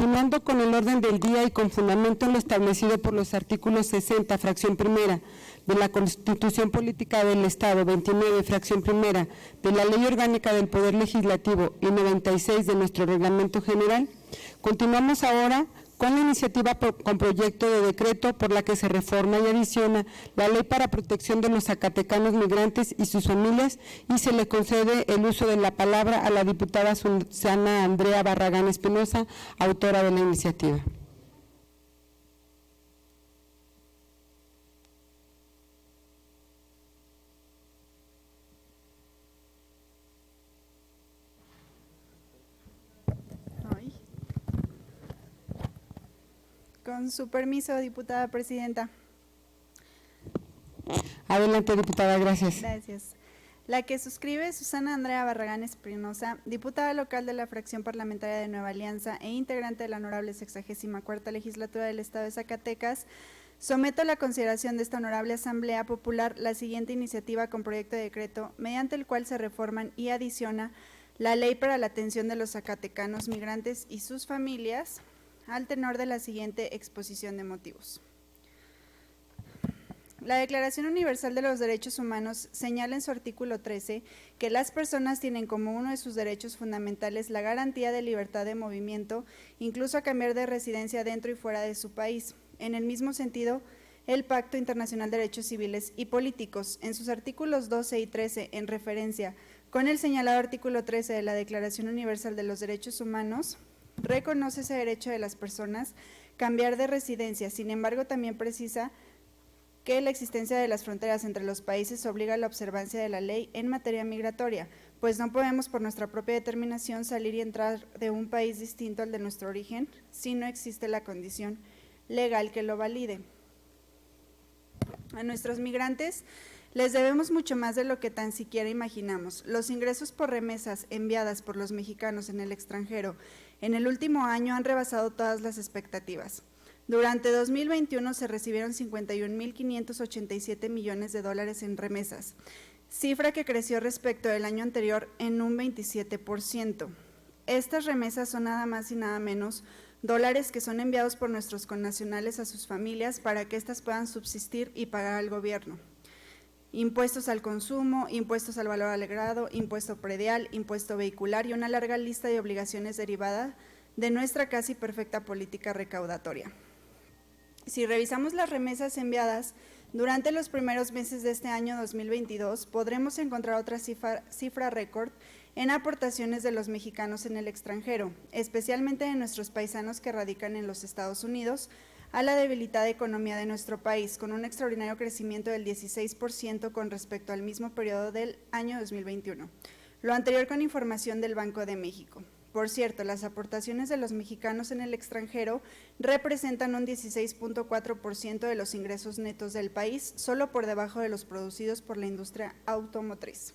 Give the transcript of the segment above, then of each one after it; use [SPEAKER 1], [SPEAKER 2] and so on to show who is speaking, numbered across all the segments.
[SPEAKER 1] Continuando con el orden del día y con fundamento en lo establecido por los artículos 60, fracción primera, de la Constitución Política del Estado, 29, fracción primera, de la Ley Orgánica del Poder Legislativo y 96 de nuestro Reglamento General, continuamos ahora con la iniciativa con proyecto de decreto por la que se reforma y adiciona la Ley para Protección de los Zacatecanos Migrantes y sus familias, y se le concede el uso de la palabra a la diputada Susana Andrea Barragán Espinosa, autora de la iniciativa.
[SPEAKER 2] Con su permiso, diputada presidenta.
[SPEAKER 1] Adelante, diputada, gracias.
[SPEAKER 2] Gracias. La que suscribe Susana Andrea Barragán Espinosa, diputada local de la fracción parlamentaria de Nueva Alianza e integrante de la honorable 64ª legislatura del Estado de Zacatecas, someto a la consideración de esta honorable Asamblea Popular la siguiente iniciativa con proyecto de decreto, mediante el cual se reforman y adiciona la Ley para la Atención de los Zacatecanos Migrantes y sus familias, al tenor de la siguiente exposición de motivos. La Declaración Universal de los Derechos Humanos señala en su artículo 13 que las personas tienen como uno de sus derechos fundamentales la garantía de libertad de movimiento, incluso a cambiar de residencia dentro y fuera de su país. En el mismo sentido, el Pacto Internacional de Derechos Civiles y Políticos, en sus artículos 12 y 13, en referencia con el señalado artículo 13 de la Declaración Universal de los Derechos Humanos, reconoce ese derecho de las personas cambiar de residencia. Sin embargo, también precisa que la existencia de las fronteras entre los países obliga a la observancia de la ley en materia migratoria, pues no podemos por nuestra propia determinación salir y entrar de un país distinto al de nuestro origen si no existe la condición legal que lo valide. A nuestros migrantes les debemos mucho más de lo que tan siquiera imaginamos. Los ingresos por remesas enviadas por los mexicanos en el extranjero en el último año han rebasado todas las expectativas. Durante 2021 se recibieron 51.587 millones de dólares en remesas, cifra que creció respecto del año anterior en un 27%. Estas remesas son nada más y nada menos dólares que son enviados por nuestros connacionales a sus familias para que éstas puedan subsistir y pagar al gobierno. Impuestos al consumo, impuestos al valor agregado, impuesto predial, impuesto vehicular y una larga lista de obligaciones derivadas de nuestra casi perfecta política recaudatoria. Si revisamos las remesas enviadas durante los primeros meses de este año 2022, podremos encontrar otra cifra récord en aportaciones de los mexicanos en el extranjero, especialmente de nuestros paisanos que radican en los Estados Unidos, a la debilitada economía de nuestro país, con un extraordinario crecimiento del 16% con respecto al mismo periodo del año 2021. Lo anterior con información del Banco de México. Por cierto, las aportaciones de los mexicanos en el extranjero representan un 16.4% de los ingresos netos del país, solo por debajo de los producidos por la industria automotriz.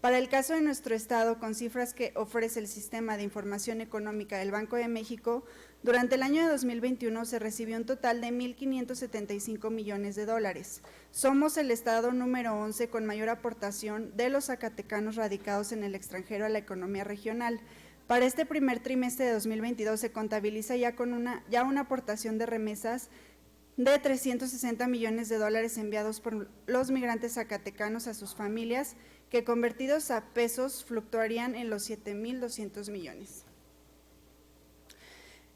[SPEAKER 2] Para el caso de nuestro estado, con cifras que ofrece el Sistema de Información Económica del Banco de México, durante el año de 2021 se recibió un total de 1.575 millones de dólares. Somos el estado número 11 con mayor aportación de los zacatecanos radicados en el extranjero a la economía regional. Para este primer trimestre de 2022 se contabiliza ya una aportación de remesas de 360 millones de dólares enviados por los migrantes zacatecanos a sus familias, que convertidos a pesos fluctuarían en los 7.200 millones.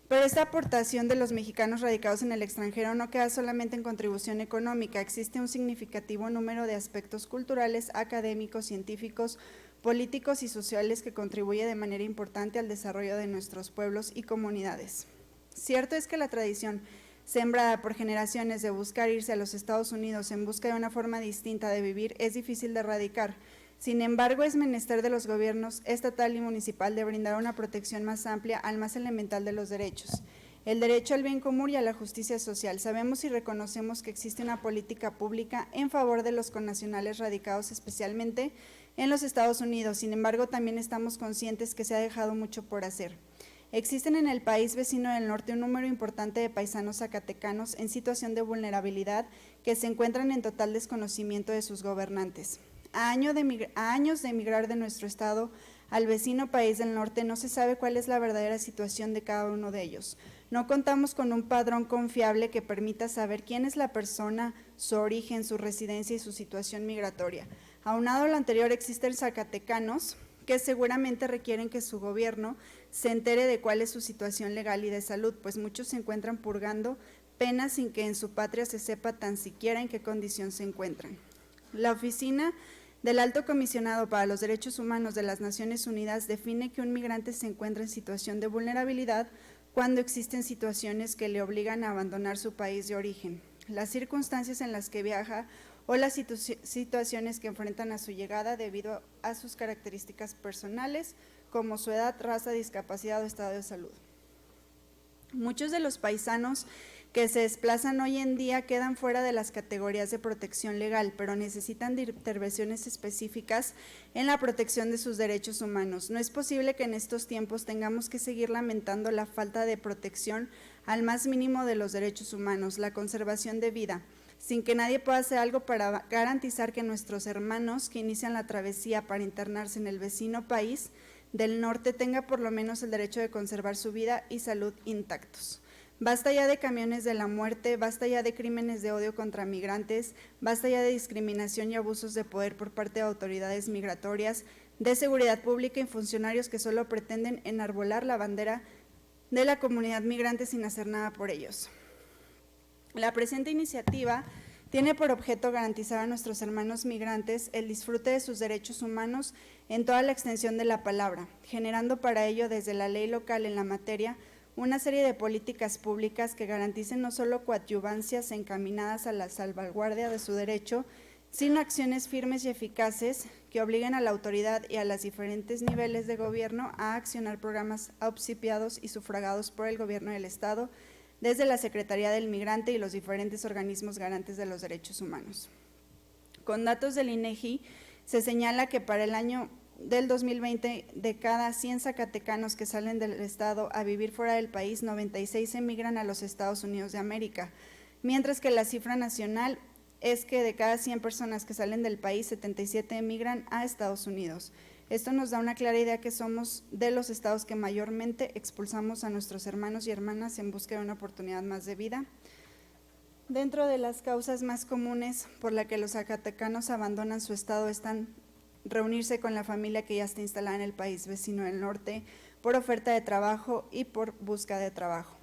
[SPEAKER 2] Pero esta aportación de los mexicanos radicados en el extranjero no queda solamente en contribución económica, existe un significativo número de aspectos culturales, académicos, científicos, políticos y sociales que contribuye de manera importante al desarrollo de nuestros pueblos y comunidades. Cierto es que la tradición sembrada por generaciones de buscar irse a los Estados Unidos en busca de una forma distinta de vivir es difícil de erradicar. Sin embargo, es menester de los gobiernos estatal y municipal de brindar una protección más amplia al más elemental de los derechos, el derecho al bien común y a la justicia social. Sabemos y reconocemos que existe una política pública en favor de los connacionales radicados especialmente en los Estados Unidos. Sin embargo, también estamos conscientes que se ha dejado mucho por hacer. Existen en el país vecino del norte un número importante de paisanos zacatecanos en situación de vulnerabilidad que se encuentran en total desconocimiento de sus gobernantes. A años de emigrar de nuestro estado al vecino país del norte, no se sabe cuál es la verdadera situación de cada uno de ellos. No contamos con un padrón confiable que permita saber quién es la persona, su origen, su residencia y su situación migratoria. Aunado a lo anterior, existen zacatecanos que seguramente requieren que su gobierno se entere de cuál es su situación legal y de salud, pues muchos se encuentran purgando penas sin que en su patria se sepa tan siquiera en qué condición se encuentran. La Oficina del Alto Comisionado para los Derechos Humanos de las Naciones Unidas define que un migrante se encuentra en situación de vulnerabilidad cuando existen situaciones que le obligan a abandonar su país de origen, las circunstancias en las que viaja o las situaciones que enfrentan a su llegada debido a sus características personales, como su edad, raza, discapacidad o estado de salud. Muchos de los paisanos que se desplazan hoy en día quedan fuera de las categorías de protección legal, pero necesitan de intervenciones específicas en la protección de sus derechos humanos. No es posible que en estos tiempos tengamos que seguir lamentando la falta de protección al más mínimo de los derechos humanos, la conservación de vida, sin que nadie pueda hacer algo para garantizar que nuestros hermanos que inician la travesía para internarse en el vecino país del norte tenga por lo menos el derecho de conservar su vida y salud intactos. Basta ya de camiones de la muerte, basta ya de crímenes de odio contra migrantes, basta ya de discriminación y abusos de poder por parte de autoridades migratorias, de seguridad pública y funcionarios que solo pretenden enarbolar la bandera de la comunidad migrante sin hacer nada por ellos. La presente iniciativa tiene por objeto garantizar a nuestros hermanos migrantes el disfrute de sus derechos humanos en toda la extensión de la palabra, generando para ello desde la ley local en la materia una serie de políticas públicas que garanticen no solo coadyuvancias encaminadas a la salvaguardia de su derecho, sino acciones firmes y eficaces que obliguen a la autoridad y a los diferentes niveles de gobierno a accionar programas auspiciados y sufragados por el gobierno del Estado, desde la Secretaría del Migrante y los diferentes organismos garantes de los derechos humanos. Con datos del INEGI, se señala que para el año del 2020, de cada 100 zacatecanos que salen del estado a vivir fuera del país, 96 emigran a los Estados Unidos de América, mientras que la cifra nacional es que de cada 100 personas que salen del país, 77 emigran a Estados Unidos. Esto nos da una clara idea que somos de los estados que mayormente expulsamos a nuestros hermanos y hermanas en busca de una oportunidad más de vida. Dentro de las causas más comunes por las que los zacatecanos abandonan su estado están reunirse con la familia que ya está instalada en el país vecino del norte, por oferta de trabajo y por busca de trabajo.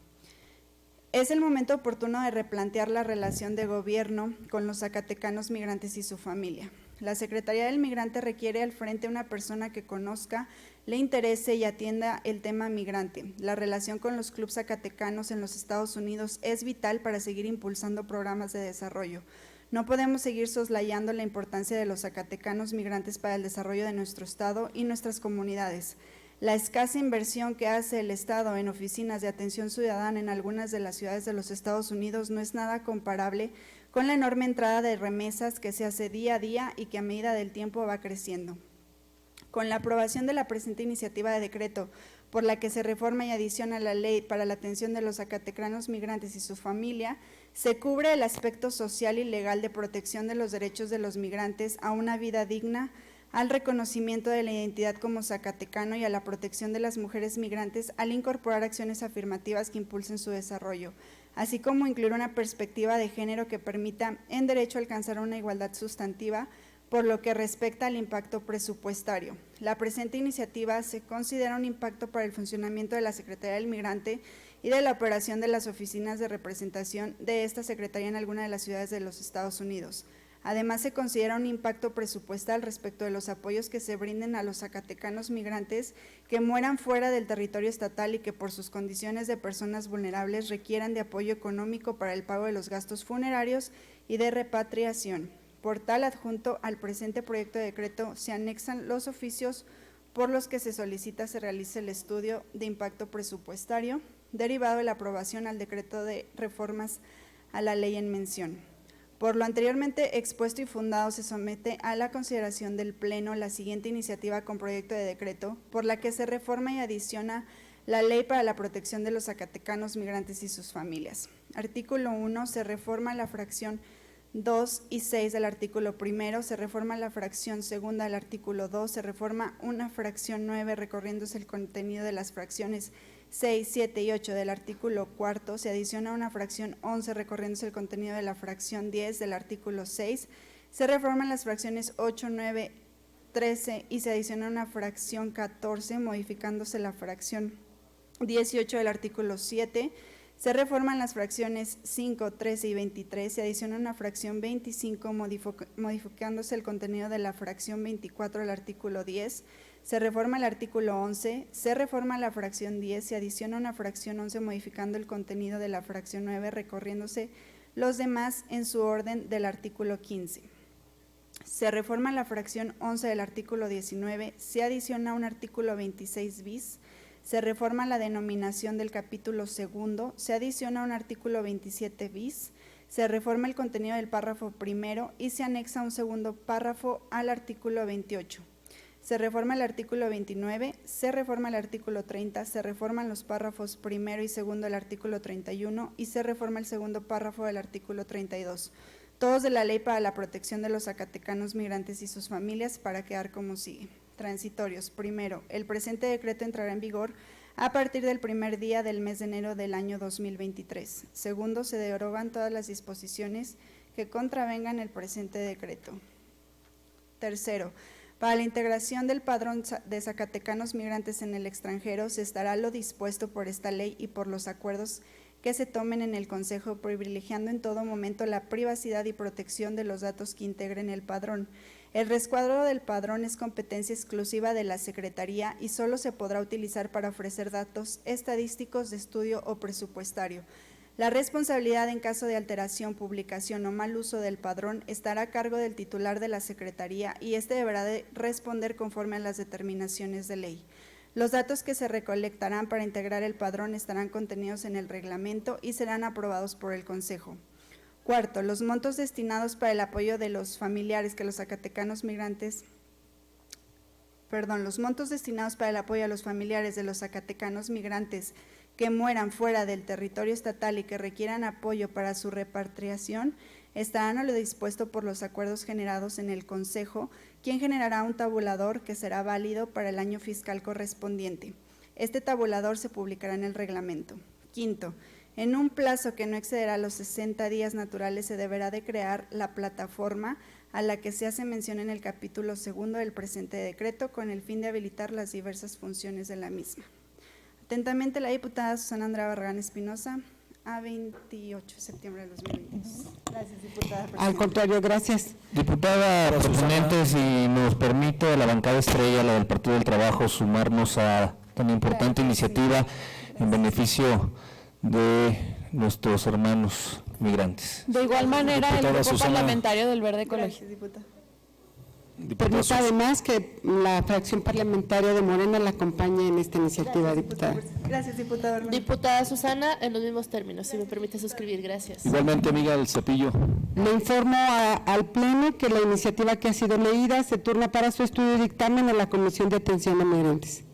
[SPEAKER 2] Es el momento oportuno de replantear la relación de gobierno con los zacatecanos migrantes y su familia. La Secretaría del Migrante requiere al frente una persona que conozca, le interese y atienda el tema migrante. La relación con los clubes zacatecanos en los Estados Unidos es vital para seguir impulsando programas de desarrollo. No podemos seguir soslayando la importancia de los zacatecanos migrantes para el desarrollo de nuestro estado y nuestras comunidades. La escasa inversión que hace el Estado en oficinas de atención ciudadana en algunas de las ciudades de los Estados Unidos no es nada comparable con la enorme entrada de remesas que se hace día a día y que a medida del tiempo va creciendo. Con la aprobación de la presente iniciativa de decreto, por la que se reforma y adiciona la ley para la atención de los zacatecanos migrantes y su familia, se cubre el aspecto social y legal de protección de los derechos de los migrantes a una vida digna, al reconocimiento de la identidad como zacatecano y a la protección de las mujeres migrantes al incorporar acciones afirmativas que impulsen su desarrollo, así como incluir una perspectiva de género que permita en derecho alcanzar una igualdad sustantiva por lo que respecta al impacto presupuestario. La presente iniciativa se considera un impacto para el funcionamiento de la Secretaría del Migrante y de la operación de las oficinas de representación de esta Secretaría en alguna de las ciudades de los Estados Unidos. Además, se considera un impacto presupuestal respecto de los apoyos que se brinden a los zacatecanos migrantes que mueran fuera del territorio estatal y que por sus condiciones de personas vulnerables requieran de apoyo económico para el pago de los gastos funerarios y de repatriación. Por tal, adjunto al presente proyecto de decreto se anexan los oficios por los que se solicita se realice el estudio de impacto presupuestario derivado de la aprobación al decreto de reformas a la ley en mención. Por lo anteriormente expuesto y fundado, se somete a la consideración del Pleno la siguiente iniciativa con proyecto de decreto, por la que se reforma y adiciona la Ley para la Protección de los Zacatecanos Migrantes y sus Familias. Artículo 1. Se reforma la fracción 2 y 6 del artículo primero, se reforma la fracción segunda del artículo 2, se reforma una fracción 9 recorriéndose el contenido de las fracciones 6, 7 y 8 del artículo cuarto, se adiciona una fracción 11 recorriéndose el contenido de la fracción 10 del artículo 6, se reforman las fracciones 8, 9, 13 y se adiciona una fracción 14 modificándose la fracción 18 del artículo 7, se reforman las fracciones 5, 13 y 23, se adiciona una fracción 25 modificándose el contenido de la fracción 24 del artículo 10, se reforma el artículo 11, se reforma la fracción 10, se adiciona una fracción 11 modificando el contenido de la fracción 9 recorriéndose los demás en su orden del artículo 15. Se reforma la fracción 11 del artículo 19, se adiciona un artículo 26 bis, se reforma la denominación del capítulo segundo, se adiciona un artículo 27 bis, se reforma el contenido del párrafo primero y se anexa un segundo párrafo al artículo 28. Se reforma el artículo 29, se reforma el artículo 30, se reforman los párrafos primero y segundo del artículo 31 y se reforma el segundo párrafo del artículo 32. Todos de la Ley para la Protección de los Zacatecanos Migrantes y sus familias para quedar como sigue. Transitorios. Primero, el presente decreto entrará en vigor a partir del primer día del mes de enero del año 2023. Segundo, se derogan todas las disposiciones que contravengan el presente decreto. Tercero, para la integración del padrón de zacatecanos migrantes en el extranjero se estará lo dispuesto por esta ley y por los acuerdos que se tomen en el Consejo, privilegiando en todo momento la privacidad y protección de los datos que integren el padrón. El resguardo del padrón es competencia exclusiva de la Secretaría y solo se podrá utilizar para ofrecer datos estadísticos de estudio o presupuestario. La responsabilidad en caso de alteración, publicación o mal uso del padrón estará a cargo del titular de la Secretaría y éste deberá de responder conforme a las determinaciones de ley. Los datos que se recolectarán para integrar el padrón estarán contenidos en el reglamento y serán aprobados por el Consejo. Cuarto, los montos destinados para el apoyo de los familiares que los zacatecanos migrantes, los montos destinados para el apoyo a los familiares de los zacatecanos migrantes que mueran fuera del territorio estatal y que requieran apoyo para su repatriación estarán a lo dispuesto por los acuerdos generados en el Consejo, quien generará un tabulador que será válido para el año fiscal correspondiente. Este tabulador se publicará en el reglamento. Quinto, en un plazo que no excederá los 60 días naturales se deberá de crear la plataforma a la que se hace mención en el capítulo segundo del presente decreto con el fin de habilitar las diversas funciones de la misma. Atentamente, la diputada Susana Andrea Barragán Espinosa, a 28 de septiembre de 2022. Gracias, diputada.
[SPEAKER 1] Al contrario, gracias.
[SPEAKER 3] Diputada proponente, si nos permite, la bancada estrella, la del Partido del Trabajo, sumarnos a tan importante iniciativa en beneficio de nuestros hermanos migrantes.
[SPEAKER 4] De igual manera,
[SPEAKER 3] Diputada
[SPEAKER 4] el Grupo
[SPEAKER 3] Susana.
[SPEAKER 4] Parlamentario del Verde Ecologista.
[SPEAKER 2] Gracias, diputada.
[SPEAKER 1] Permita además que la fracción parlamentaria de Morena la acompañe en esta iniciativa, diputada.
[SPEAKER 2] Gracias, diputada Bermúdez.
[SPEAKER 4] Diputada Susana, en los mismos términos, si me permite suscribir, gracias.
[SPEAKER 3] Igualmente, amiga del Cepillo.
[SPEAKER 1] Le informo al Pleno que la iniciativa que ha sido leída se turna para su estudio y dictamen en la Comisión de Atención a Migrantes.